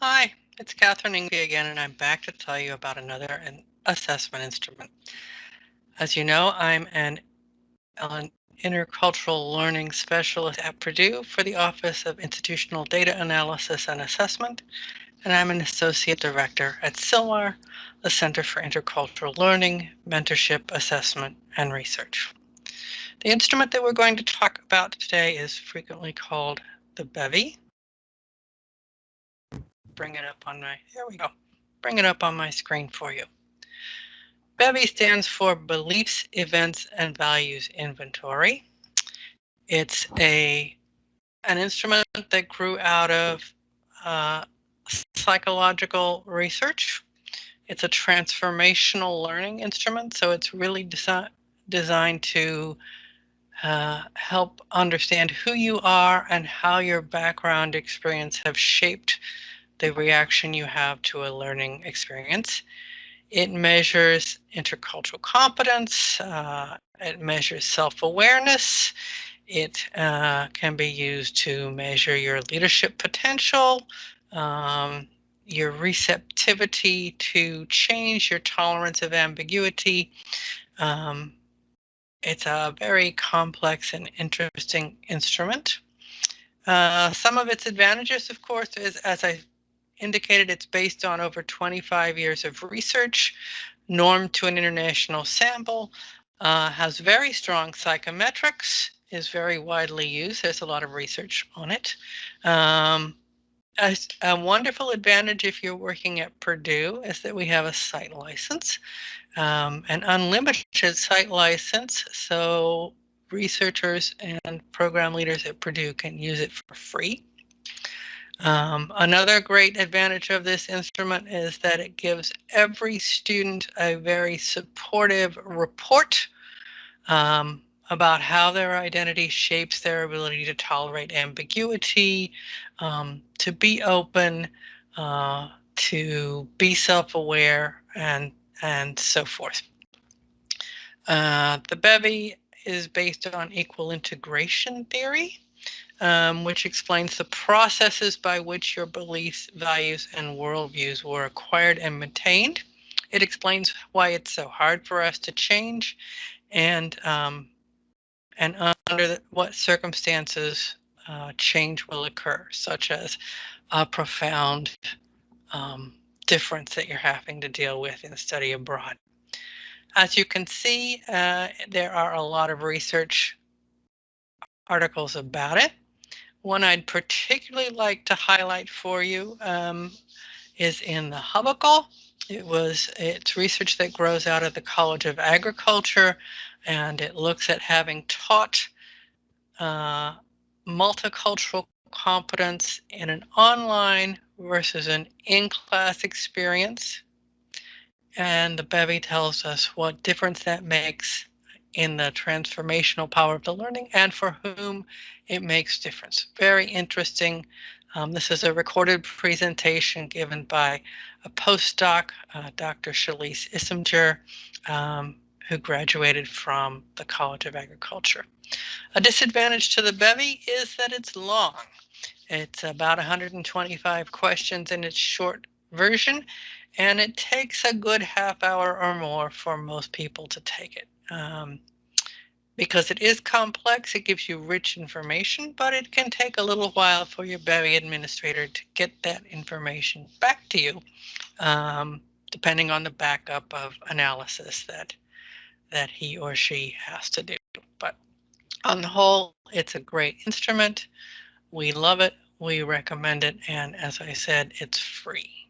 Hi, it's Catherine Ingby again, and I'm back to tell you about another assessment instrument. As you know, I'm an intercultural learning specialist at Purdue for the Office of Institutional Data Analysis and Assessment, and I'm an associate director at CILMAR, the Center for Intercultural Learning, Mentorship, Assessment, and Research. The instrument that we're going to talk about today is frequently called the BEVI. There we go. Bring it up on my screen for you. BEVI stands for Beliefs, Events, and Values Inventory. It's an instrument that grew out of psychological research. It's a transformational learning instrument, so it's really designed to help understand who you are and how your background experience have shaped the reaction you have to a learning experience. It measures intercultural competence. It measures self-awareness. It can be used to measure your leadership potential, your receptivity to change, your tolerance of ambiguity. It's a very complex and interesting instrument. Some of its advantages, of course, is, as I indicated, it's based on over 25 years of research, normed to an international sample, has very strong psychometrics, is very widely used. There's a lot of research on it. A wonderful advantage if you're working at Purdue is that we have a site license, an unlimited site license, so researchers and program leaders at Purdue can use it for free. Another great advantage of this instrument is that it gives every student a very supportive report about how their identity shapes their ability to tolerate ambiguity, to be open, to be self-aware, and so forth. The BEVI is based on equal integration theory, which explains the processes by which your beliefs, values, and worldviews were acquired and maintained. It explains why it's so hard for us to change, and under what circumstances change will occur, such as a profound difference that you're having to deal with in study abroad. As you can see, there are a lot of research articles about it. One I'd particularly like to highlight for you is in the Hubbuckle. It's research that grows out of the College of Agriculture, and it looks at having taught multicultural competence in an online versus an in-class experience. And the BEVI tells us what difference that makes in the transformational power of the learning and for whom it makes difference. Very interesting. This is a recorded presentation given by a postdoc, Dr. Shalise Issemger, who graduated from the College of Agriculture. A disadvantage to the BEVI is that it's long. It's about 125 questions in its short version, and it takes a good half hour or more for most people to take it. Because it is complex, it gives you rich information, but it can take a little while for your BEVI administrator to get that information back to you, depending on the backup of analysis that he or she has to do. But on the whole, it's a great instrument. We love it, we recommend it, and as I said, it's free.